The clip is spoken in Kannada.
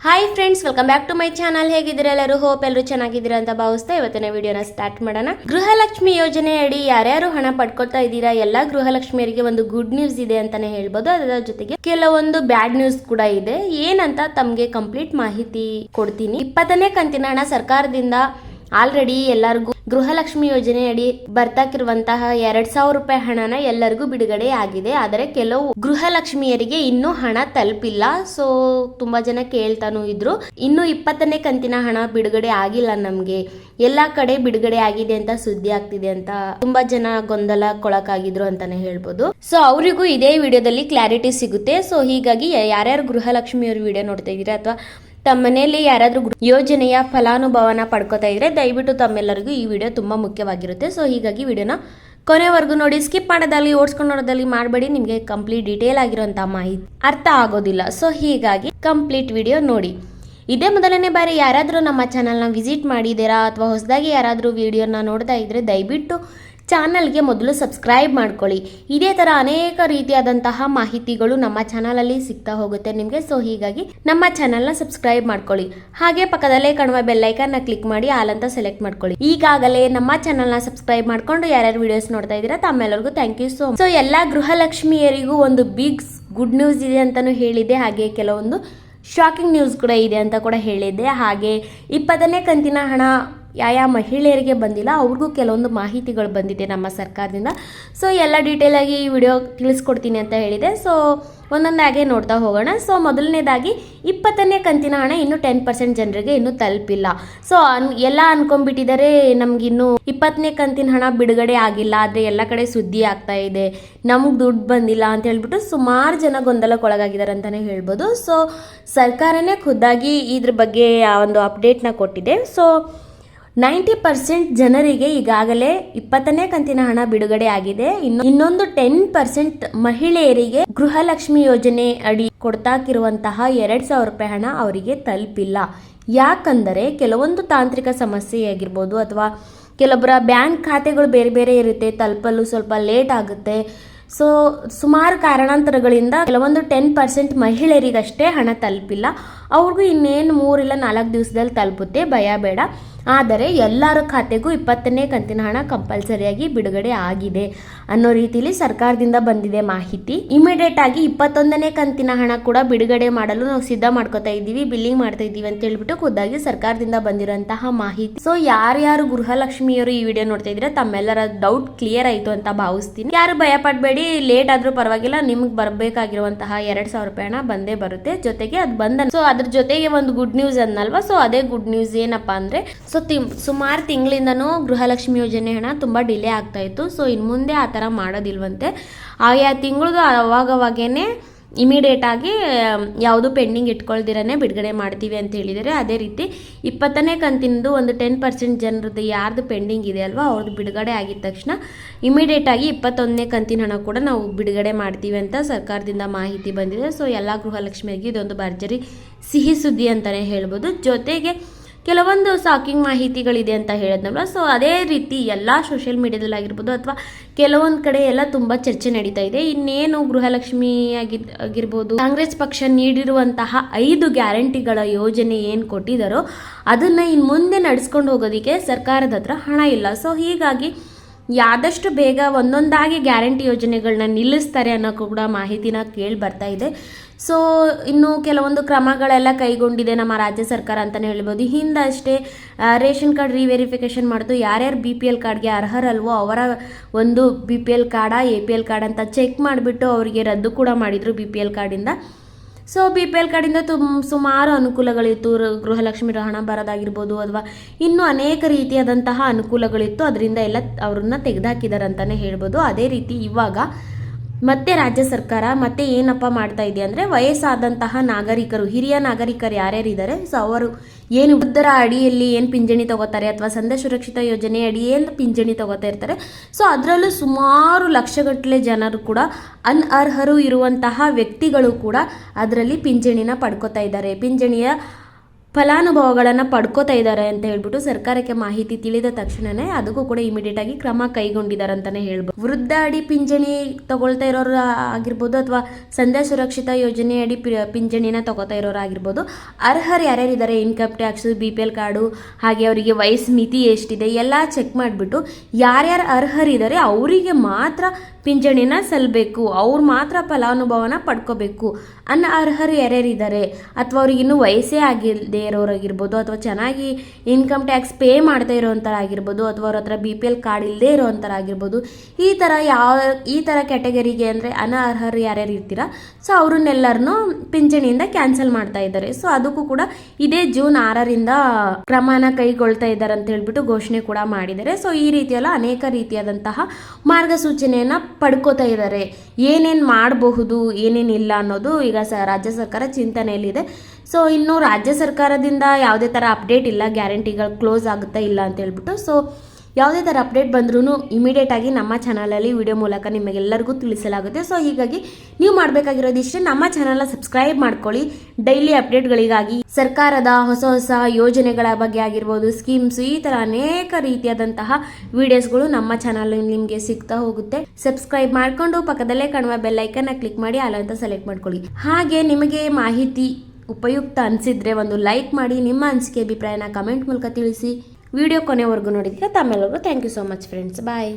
Hi friends, welcome back to my channel. ಹೇಗಿದ್ದೀರಾ ಎಲ್ಲರೂ? ಹೋಪ್ ಎಲ್ಲರೂ ಚೆನ್ನಾಗಿದ್ದೀರಾ ಅಂತ ಭಾವಿಸ್ತಾ ಇವತ್ತಿನ ವಿಡಿಯೋನ ಸ್ಟಾರ್ಟ್ ಮಾಡೋಣ. ಗೃಹಲಕ್ಷ್ಮಿ ಯೋಜನೆ ಅಡಿ ಯಾರ್ಯಾರು ಹಣ ಪಡ್ಕೊಳ್ತಾ ಇದ್ದೀರಾ, ಎಲ್ಲ ಗೃಹಲಕ್ಷ್ಮಿಯರಿಗೆ ಒಂದು ಗುಡ್ ನ್ಯೂಸ್ ಇದೆ ಅಂತಾನೆ ಹೇಳ್ಬೋದು. ಅದರ ಜೊತೆಗೆ ಕೆಲವೊಂದು ಬ್ಯಾಡ್ ನ್ಯೂಸ್ ಕೂಡ ಇದೆ. ಏನಂತ ತಮ್ಗೆ ಕಂಪ್ಲೀಟ್ ಮಾಹಿತಿ ಕೊಡ್ತೀನಿ. 20ನೇ ಕಂತಿನ ಹಣ ಸರ್ಕಾರದಿಂದ ಆಲ್ರೆಡಿ ಎಲ್ಲರಿಗೂ ಗೃಹಲಕ್ಷ್ಮಿ ಯೋಜನೆ ಅಡಿ ಬರ್ತಾಕಿರುವಂತಹ 2,000 ರೂಪಾಯಿ ಹಣನ ಎಲ್ಲರಿಗೂ ಬಿಡುಗಡೆ ಆಗಿದೆ. ಆದರೆ ಕೆಲವು ಗೃಹಲಕ್ಷ್ಮಿಯರಿಗೆ ಇನ್ನೂ ಹಣ ತಲುಪಿಲ್ಲ. ಸೊ ತುಂಬಾ ಜನ ಕೇಳ್ತಾನೂ ಇದ್ರು, ಇನ್ನು 20ನೇ ಕಂತಿನ ಹಣ ಬಿಡುಗಡೆ ಆಗಿಲ್ಲ, ನಮ್ಗೆ ಎಲ್ಲಾ ಕಡೆ ಬಿಡುಗಡೆ ಆಗಿದೆ ಅಂತ ಸುದ್ದಿ ಆಗ್ತಿದೆ ಅಂತ ತುಂಬಾ ಜನ ಗೊಂದಲಕ್ಕೊಳಕಾಗಿದ್ರು ಅಂತಾನೆ ಹೇಳ್ಬೋದು. ಸೊ ಅವರಿಗೂ ಇದೇ ವಿಡಿಯೋದಲ್ಲಿ ಕ್ಲಾರಿಟಿ ಸಿಗುತ್ತೆ. ಸೊ ಹೀಗಾಗಿ ಯಾರ್ಯಾರು ಗೃಹಲಕ್ಷ್ಮಿಯವ್ರ ವಿಡಿಯೋ ನೋಡ್ತಾ ಇದೀರಾ ಅಥವಾ ತಮ್ಮ ಮನೆಯಲ್ಲಿ ಯಾರಾದ್ರೂ ಯೋಜನೆಯ ಫಲಾನುಭವನ ಪಡ್ಕೋತಾ ಇದ್ರೆ ದಯವಿಟ್ಟು ತಮ್ಮೆಲ್ಲರಿಗೂ ಈ ವಿಡಿಯೋ ತುಂಬಾ ಮುಖ್ಯವಾಗಿರುತ್ತೆ. ಸೊ ಹೀಗಾಗಿ ವಿಡಿಯೋನ ಕೊನೆವರೆಗೂ ನೋಡಿ, ಸ್ಕಿಪ್ ಮಾಡೋದಲ್ಲಿ ಓಡಿಸ್ಕೊಂಡು ನೋಡೋದಲ್ಲಿ ಮಾಡಬೇಡಿ. ನಿಮಗೆ ಕಂಪ್ಲೀಟ್ ಡೀಟೇಲ್ ಆಗಿರುವಂತಹ ಮಾಹಿತಿ ಅರ್ಥ ಆಗೋದಿಲ್ಲ. ಸೊ ಹೀಗಾಗಿ ಕಂಪ್ಲೀಟ್ ವಿಡಿಯೋ ನೋಡಿ. ಇದೇ ಮೊದಲನೇ ಬಾರಿ ಯಾರಾದರೂ ನಮ್ಮ ಚಾನಲ್ನ ವಿಸಿಟ್ ಮಾಡಿದ್ದೀರಾ ಅಥವಾ ಹೊಸದಾಗಿ ಯಾರಾದರೂ ವಿಡಿಯೋನ ನೋಡ್ತಾ ಇದ್ರೆ ದಯವಿಟ್ಟು ಚಾನಲ್ಗೆ ಮೊದಲು ಸಬ್ಸ್ಕ್ರೈಬ್ ಮಾಡ್ಕೊಳ್ಳಿ. ಇದೇ ಥರ ಅನೇಕ ರೀತಿಯಾದಂತಹ ಮಾಹಿತಿಗಳು ನಮ್ಮ ಚಾನಲಲ್ಲಿ ಸಿಗ್ತಾ ಹೋಗುತ್ತೆ ನಿಮಗೆ. ಸೊ ಹೀಗಾಗಿ ನಮ್ಮ ಚಾನಲ್ನ ಸಬ್ಸ್ಕ್ರೈಬ್ ಮಾಡ್ಕೊಳ್ಳಿ. ಹಾಗೆ ಪಕ್ಕದಲ್ಲೇ ಕಾಣುವ ಬೆಲ್ಲೈಕನ್ನ ಕ್ಲಿಕ್ ಮಾಡಿ ಆಲ್ ಅಂತ ಸೆಲೆಕ್ಟ್ ಮಾಡ್ಕೊಳ್ಳಿ. ಈಗಾಗಲೇ ನಮ್ಮ ಚಾನಲ್ನ ಸಬ್ಸ್ಕ್ರೈಬ್ ಮಾಡ್ಕೊಂಡು ಯಾರ್ಯಾರು ವಿಡಿಯೋಸ್ ನೋಡ್ತಾ ಇದ್ದೀರಾ ತಮ್ಮೆಲ್ಲರಿಗೂ thank you so much. So ಎಲ್ಲ ಗೃಹಲಕ್ಷ್ಮಿಯರಿಗೂ ಒಂದು ಬಿಗ್ ಗುಡ್ ನ್ಯೂಸ್ ಇದೆ ಅಂತಾನು ಹೇಳಿದ್ದೆ. ಹಾಗೆ ಕೆಲವೊಂದು ಶಾಕಿಂಗ್ ನ್ಯೂಸ್ ಕೂಡ ಇದೆ ಅಂತ ಕೂಡ ಹೇಳಿದ್ದೆ. ಹಾಗೆ 20ನೇ ಕಂತಿನ ಹಣ ಯಾವ ಮಹಿಳೆಯರಿಗೆ ಬಂದಿಲ್ಲ ಅವ್ರಿಗೂ ಕೆಲವೊಂದು ಮಾಹಿತಿಗಳು ಬಂದಿದೆ ನಮ್ಮ ಸರ್ಕಾರದಿಂದ. ಸೊ ಎಲ್ಲ ಡೀಟೇಲ್ ಆಗಿ ಈ ವಿಡಿಯೋ ತಿಳಿಸ್ಕೊಡ್ತೀನಿ ಅಂತ ಹೇಳಿದೆ. ಸೊ ಒಂದೊಂದಾಗೆ ನೋಡ್ತಾ ಹೋಗೋಣ. ಸೊ ಮೊದಲನೇದಾಗಿ 20ನೇ ಕಂತಿನ ಹಣ ಇನ್ನು 10% ಜನರಿಗೆ ಇನ್ನೂ ತಲುಪಿಲ್ಲ. ಸೊ ಎಲ್ಲ ಅನ್ಕೊಂಡ್ಬಿಟ್ಟಿದ್ದಾರೆ ನಮ್ಗಿನ್ನು 20ನೇ ಕಂತಿನ ಹಣ ಬಿಡುಗಡೆ ಆಗಿಲ್ಲ, ಆದರೆ ಎಲ್ಲ ಕಡೆ ಸುದ್ದಿ ಆಗ್ತಾ ಇದೆ, ನಮ್ಗೆ ದುಡ್ಡು ಬಂದಿಲ್ಲ ಅಂತ ಹೇಳ್ಬಿಟ್ಟು ಸುಮಾರು ಜನ ಗೊಂದಲಕ್ಕೊಳಗಾಗಿದ್ದಾರೆ ಅಂತಾನೆ ಹೇಳ್ಬೋದು. ಸೊ ಸರ್ಕಾರನೇ ಖುದ್ದಾಗಿ ಇದ್ರ ಬಗ್ಗೆ ಒಂದು ಅಪ್ಡೇಟ್ನ ಕೊಟ್ಟಿದೆ. ಸೊ 90% ಜನರಿಗೆ ಈಗಾಗಲೇ 20ನೇ ಕಂತಿನ ಹಣ ಬಿಡುಗಡೆ ಆಗಿದೆ. ಇನ್ನೊಂದು 10% ಮಹಿಳೆಯರಿಗೆ ಗೃಹಲಕ್ಷ್ಮಿ ಯೋಜನೆ ಅಡಿ ಕೊಡ್ತಾಕಿರುವಂತಹ 2,000 ರೂಪಾಯಿ ಹಣ ಅವರಿಗೆ ತಲುಪಿಲ್ಲ. ಯಾಕಂದರೆ ಕೆಲವೊಂದು ತಾಂತ್ರಿಕ ಸಮಸ್ಯೆ ಆಗಿರ್ಬೋದು ಅಥವಾ ಕೆಲವೊಬ್ಬರ ಬ್ಯಾಂಕ್ ಖಾತೆಗಳು ಬೇರೆ ಬೇರೆ ಇರುತ್ತೆ, ತಲುಪಲು ಸ್ವಲ್ಪ ಲೇಟ್ ಆಗುತ್ತೆ. ಸೊ ಸುಮಾರು ಕಾರಣಾಂತರಗಳಿಂದ ಕೆಲವೊಂದು 10% ಮಹಿಳೆಯರಿಗಷ್ಟೇ ಹಣ ತಲುಪಿಲ್ಲ. ಅವ್ರಿಗೂ ಇನ್ನೇನು 3 ಇಲ್ಲ 4 ದಿವಸದಲ್ಲಿ ತಲುಪುತ್ತೆ, ಭಯ ಬೇಡ. ಆದರೆ ಎಲ್ಲರ ಖಾತೆಗೂ 20ನೇ ಕಂತಿನ ಹಣ ಕಂಪಲ್ಸರಿಯಾಗಿ ಬಿಡುಗಡೆ ಆಗಿದೆ ಅನ್ನೋ ರೀತಿಯಲ್ಲಿ ಸರ್ಕಾರದಿಂದ ಬಂದಿದೆ ಮಾಹಿತಿ. ಇಮಿಡಿಯೇಟ್ ಆಗಿ 21ನೇ ಕಂತಿನ ಹಣ ಕೂಡ ಬಿಡುಗಡೆ ಮಾಡಲು ನಾವು ಸಿದ್ಧ ಮಾಡ್ಕೋತಾ ಇದ್ದೀವಿ, ಬಿಲ್ಲಿಂಗ್ ಮಾಡ್ತಾ ಇದ್ದೀವಿ ಅಂತ ಹೇಳ್ಬಿಟ್ಟು ಖುದ್ದಾಗಿ ಸರ್ಕಾರದಿಂದ ಬಂದಿರುವಂತಹ ಮಾಹಿತಿ. ಸೊ ಯಾರ್ಯಾರು ಗೃಹಲಕ್ಷ್ಮಿಯವರು ಈ ವಿಡಿಯೋ ನೋಡ್ತಾ ಇದ್ರೆ ತಮ್ಮೆಲ್ಲರ ಡೌಟ್ ಕ್ಲಿಯರ್ ಆಯ್ತು ಅಂತ ಭಾವಿಸ್ತೀನಿ. ಯಾರು ಭಯ ಪಡಬೇಡಿ, ಲೇಟ್ ಆದ್ರೂ ಪರವಾಗಿಲ್ಲ, ನಿಮ್ಗೆ ಬರಬೇಕಾಗಿರುವಂತಹ 2,000 ರೂಪಾಯಿ ಹಣ ಬಂದೇ ಬರುತ್ತೆ. ಜೊತೆಗೆ ಅದು ಬಂದ ಸೊ ಅದ್ರ ಜೊತೆಗೆ ಒಂದು ಗುಡ್ ನ್ಯೂಸ್ ಅನ್ನಲ್ವಾ. ಸೊ ಅದೇ ಗುಡ್ ನ್ಯೂಸ್ ಏನಪ್ಪಾ ಅಂದ್ರೆ, ಸೊ ಸುಮಾರು ತಿಂಗಳಿಂದನೂ ಗೃಹಲಕ್ಷ್ಮಿ ಯೋಜನೆ ಹಣ ತುಂಬ ಡಿಲೇ ಆಗ್ತಾ ಇತ್ತು. ಸೊ ಇನ್ನು ಮುಂದೆ ಆ ಥರ ಮಾಡೋದಿಲ್ವಂತೆ. ಆಯಾ ತಿಂಗಳದು ಅವಾಗವಾಗೇನೆ ಇಮಿಡಿಯೇಟ್ ಆಗಿ ಯಾವುದು ಪೆಂಡಿಂಗ್ ಇಟ್ಕೊಳ್ದಿರೇ ಬಿಡುಗಡೆ ಮಾಡ್ತೀವಿ ಅಂತ ಹೇಳಿದರೆ, ಅದೇ ರೀತಿ 20ನೇ ಕಂತಿನದು ಒಂದು 10% ಜನರದ್ದು ಯಾರ್ದು ಪೆಂಡಿಂಗ್ ಇದೆ ಅಲ್ವಾ ಅವ್ರದ್ದು ಬಿಡುಗಡೆ ಆಗಿದ ತಕ್ಷಣ ಇಮಿಡಿಯೇಟ್ ಆಗಿ 21ನೇ ಕಂತಿನ ಹಣ ಕೂಡ ನಾವು ಬಿಡುಗಡೆ ಮಾಡ್ತೀವಿ ಅಂತ ಸರ್ಕಾರದಿಂದ ಮಾಹಿತಿ ಬಂದಿದೆ. ಸೊ ಎಲ್ಲ ಗೃಹಲಕ್ಷ್ಮಿಯಾಗಿ ಇದೊಂದು ಭರ್ಜರಿ ಸಿಹಿ ಸುದ್ದಿ ಅಂತಲೇ ಹೇಳ್ಬೋದು. ಜೊತೆಗೆ ಕೆಲವೊಂದು ಶಾಕಿಂಗ್ ಮಾಹಿತಿಗಳಿದೆ ಅಂತ ಹೇಳಿದ್ನಲ್ವ. ಸೊ ಅದೇ ರೀತಿ ಎಲ್ಲ ಸೋಷಿಯಲ್ ಮೀಡಿಯಾದಲ್ಲಿ ಆಗಿರ್ಬೋದು ಅಥವಾ ಕೆಲವೊಂದು ಕಡೆ ಎಲ್ಲ ತುಂಬ ಚರ್ಚೆ ನಡೀತಾ ಇದೆ. ಇನ್ನೇನು ಗೃಹಲಕ್ಷ್ಮಿ ಆಗಿರ್ಬೋದು ಕಾಂಗ್ರೆಸ್ ಪಕ್ಷ ನೀಡಿರುವಂತಹ 5 ಗ್ಯಾರಂಟಿಗಳ ಯೋಜನೆ ಏನು ಕೊಟ್ಟಿದ್ದಾರೋ ಅದನ್ನು ಇನ್ನು ಮುಂದೆ ನಡೆಸ್ಕೊಂಡು ಹೋಗೋದಕ್ಕೆ ಸರ್ಕಾರದ ಹತ್ರ ಹಣ ಇಲ್ಲ. ಸೊ ಹೀಗಾಗಿ ಆದಷ್ಟು ಬೇಗ ಒಂದೊಂದಾಗಿ ಗ್ಯಾರಂಟಿ ಯೋಜನೆಗಳನ್ನ ನಿಲ್ಲಿಸ್ತಾರೆ ಅನ್ನೋ ಕೂಡ ಮಾಹಿತಿನ ಕೇಳಿ ಬರ್ತಾ ಇದೆ. ಸೊ ಇನ್ನು ಕೆಲವೊಂದು ಕ್ರಮಗಳೆಲ್ಲ ಕೈಗೊಂಡಿದೆ ನಮ್ಮ ರಾಜ್ಯ ಸರ್ಕಾರ ಅಂತಲೇ ಹೇಳ್ಬೋದು. ಹಿಂದಷ್ಟೇ ರೇಷನ್ ಕಾರ್ಡ್ ರಿವೆರಿಫಿಕೇಷನ್ ಮಾಡಿತು, ಯಾರ್ಯಾರು BPL ಕಾರ್ಡ್ಗೆ ಅರ್ಹರಲ್ವೋ ಅವರ ಒಂದು BPL ಕಾರ್ಡಾ APL ಕಾರ್ಡ್ ಅಂತ ಚೆಕ್ ಮಾಡಿಬಿಟ್ಟು ಅವರಿಗೆ ರದ್ದು ಕೂಡ ಮಾಡಿದರು BPL ಕಾರ್ಡಿಂದ. ಸೊ BPL ಕಾರ್ಡಿಂದ ಸುಮಾರು ಅನುಕೂಲಗಳಿತ್ತು, ಗೃಹಲಕ್ಷ್ಮಿ ಹಣ ಬರೋದಾಗಿರ್ಬೋದು ಅಥವಾ ಇನ್ನೂ ಅನೇಕ ರೀತಿಯಾದಂತಹ ಅನುಕೂಲಗಳಿತ್ತು. ಅದರಿಂದ ಎಲ್ಲ ಅವ್ರನ್ನ ತೆಗೆದುಹಾಕಿದ್ದಾರೆ ಅಂತಲೇ ಹೇಳ್ಬೋದು. ಅದೇ ರೀತಿ ಇವಾಗ ಮತ್ತೆ ರಾಜ್ಯ ಸರ್ಕಾರ ಮತ್ತೆ ಏನಪ್ಪ ಮಾಡ್ತಾ ಇದೆ ಅಂದರೆ, ವಯಸ್ಸಾದಂತಹ ನಾಗರಿಕರು, ಹಿರಿಯ ನಾಗರಿಕರು ಯಾರ್ಯಾರಿದ್ದಾರೆ ಸೊ ಅವರು ಏನು ವೃದ್ಧರ ಅಡಿಯಲ್ಲಿ ಏನು ಪಿಂಚಣಿ ತಗೋತಾರೆ ಅಥವಾ ಸಂಧ್ಯಾ ಸುರಕ್ಷಿತ ಯೋಜನೆ ಅಡಿ ಏನು ಪಿಂಚಣಿ ತಗೋತಾ ಇರ್ತಾರೆ, ಸೊ ಅದರಲ್ಲೂ ಸುಮಾರು ಲಕ್ಷಗಟ್ಟಲೆ ಜನರು ಕೂಡ ಅನರ್ಹರು ಇರುವಂತಹ ವ್ಯಕ್ತಿಗಳು ಕೂಡ ಅದರಲ್ಲಿ ಪಿಂಚಣಿನ ಪಡ್ಕೋತಾ ಇದ್ದಾರೆ. ಪಿಂಚಣಿಯ ಫಲಾನುಭವಗಳನ್ನು ಪಡ್ಕೋತಾ ಇದ್ದಾರೆ ಅಂತ ಹೇಳ್ಬಿಟ್ಟು ಸರ್ಕಾರಕ್ಕೆ ಮಾಹಿತಿ ತಿಳಿದ ತಕ್ಷಣನೇ ಅದಕ್ಕೂ ಕೂಡ ಇಮಿಡಿಯೇಟ್ ಆಗಿ ಕ್ರಮ ಕೈಗೊಂಡಿದ್ದಾರೆ ಅಂತಾನೆ ಹೇಳ್ಬೋದು. ವೃದ್ಧ ಅಡಿ ಪಿಂಚಣಿ ತಗೊಳ್ತಾ ಇರೋರು ಆಗಿರ್ಬೋದು ಅಥವಾ ಸಂಧ್ಯಾ ಸುರಕ್ಷಿತ ಯೋಜನೆ ಅಡಿ ಪಿಂಚಣಿನ ತಗೋತಾ ಇರೋರು ಆಗಿರ್ಬೋದು, ಅರ್ಹರು ಯಾರ್ಯಾರಿದ್ದಾರೆ, ಇನ್ಕಮ್ ಟ್ಯಾಕ್ಸ್, BPL ಕಾರ್ಡು, ಹಾಗೆ ಅವರಿಗೆ ವಯಸ್ಸು ಮಿತಿ ಎಷ್ಟಿದೆ ಎಲ್ಲ ಚೆಕ್ ಮಾಡಿಬಿಟ್ಟು ಯಾರ್ಯಾರು ಅರ್ಹರಿದ್ದಾರೆ ಅವರಿಗೆ ಮಾತ್ರ ಪಿಂಚಣಿನ ಸಲ್ಲಬೇಕು, ಅವ್ರು ಮಾತ್ರ ಫಲಾನುಭವನ ಪಡ್ಕೋಬೇಕು. ಅರ್ಹರು ಯಾರ್ಯಾರಿದ್ದಾರೆ ಅಥವಾ ಅವ್ರಿಗೆ ಇನ್ನೂ ವಯಸ್ಸೇ ಆಗಿಲ್ಲದೆ ಇರೋರಾಗಿರ್ಬೋದು ಅಥವಾ ಚೆನ್ನಾಗಿ ಇನ್ಕಮ್ ಟ್ಯಾಕ್ಸ್ ಪೇ ಮಾಡ್ತಾ ಇರೋವಂಥರಾಗಿರ್ಬೋದು ಅಥವಾ ಅವ್ರ ಹತ್ರ BPL ಕಾರ್ಡ್ ಇಲ್ಲದೆ ಇರೋವಂಥರಾಗಿರ್ಬೋದು, ಈ ಥರ ಕ್ಯಾಟಗರಿಗೆ ಅಂದರೆ ಅನರ್ಹರು ಯಾರ್ಯಾರು ಇರ್ತೀರಾ ಸೊ ಅವ್ರನ್ನೆಲ್ಲರನ್ನೂ ಪಿಂಚಣಿಯಿಂದ ಕ್ಯಾನ್ಸಲ್ ಮಾಡ್ತಾ ಇದ್ದಾರೆ. ಸೊ ಅದಕ್ಕೂ ಕೂಡ ಇದೇ ಜೂನ್ 6ರಿಂದ ಕ್ರಮನ ಕೈಗೊಳ್ತಾ ಇದ್ದಾರೆ ಅಂತ ಹೇಳ್ಬಿಟ್ಟು ಘೋಷಣೆ ಕೂಡ ಮಾಡಿದ್ದಾರೆ. ಸೊ ಈ ರೀತಿಯೆಲ್ಲ ಅನೇಕ ರೀತಿಯಾದಂತಹ ಮಾರ್ಗಸೂಚನೆಯನ್ನು ಪಡ್ಕೋತಾ ಇದ್ದಾರೆ. ಏನೇನು ಮಾಡಬಹುದು ಏನೇನಿಲ್ಲ ಅನ್ನೋದು ಈಗ ರಾಜ್ಯ ಸರ್ಕಾರ ಚಿಂತನೆಯಲ್ಲಿದೆ. ಸೊ ಇನ್ನು ರಾಜ್ಯ ಸರ್ಕಾರದಿಂದ ಯಾವುದೇ ಥರ ಅಪ್ಡೇಟ್ ಇಲ್ಲ, ಗ್ಯಾರಂಟಿಗಳು ಕ್ಲೋಸ್ ಆಗುತ್ತಾ ಇಲ್ಲ ಅಂತ ಹೇಳ್ಬಿಟ್ಟು. ಸೊ ಯಾವುದೇ ಥರ ಅಪ್ಡೇಟ್ ಬಂದ್ರೂ ಇಮಿಡಿಯೇಟ್ ಆಗಿ ನಮ್ಮ ಚಾನಲಲ್ಲಿ ವಿಡಿಯೋ ಮೂಲಕ ನಿಮಗೆಲ್ಲರಿಗೂ ತಿಳಿಸಲಾಗುತ್ತೆ. ಸೊ ಹೀಗಾಗಿ ನೀವು ಮಾಡಬೇಕಾಗಿರೋದು ಇಷ್ಟೇ, ನಮ್ಮ ಚಾನಲ್ನ ಸಬ್ಸ್ಕ್ರೈಬ್ ಮಾಡ್ಕೊಳ್ಳಿ. ಡೈಲಿ ಅಪ್ಡೇಟ್ಗಳಿಗಾಗಿ ಸರ್ಕಾರದ ಹೊಸ ಹೊಸ ಯೋಜನೆಗಳ ಬಗ್ಗೆ ಆಗಿರ್ಬೋದು, ಸ್ಕೀಮ್ಸ್, ಈ ಥರ ಅನೇಕ ರೀತಿಯಾದಂತಹ ವಿಡಿಯೋಸ್ಗಳು ನಮ್ಮ ಚಾನಲ್ ನಿಮಗೆ ಸಿಗ್ತಾ ಹೋಗುತ್ತೆ. ಸಬ್ಸ್ಕ್ರೈಬ್ ಮಾಡಿಕೊಂಡು ಪಕ್ಕದಲ್ಲೇ ಕಾಣುವ ಬೆಲ್ ಐಕನ್ನ ಕ್ಲಿಕ್ ಮಾಡಿ ಅಲ್ಲ ಅಂತ ಸೆಲೆಕ್ಟ್ ಮಾಡ್ಕೊಳ್ಳಿ. ಹಾಗೆ ನಿಮಗೆ ಮಾಹಿತಿ ಉಪಯುಕ್ತ ಅನಿಸಿದ್ರೆ ಒಂದು ಲೈಕ್ ಮಾಡಿ, ನಿಮ್ಮ ಅನಿಸಿಕೆ ಅಭಿಪ್ರಾಯನ ಕಮೆಂಟ್ ಮೂಲಕ ತಿಳಿಸಿ. ವಿಡಿಯೋ ಕೊನೆವರೆಗೂ ನೋಡಿದ್ದಕ್ಕೆ ತಮ್ಮೆಲ್ಲರಿಗೂ thank you so much friends. Bye.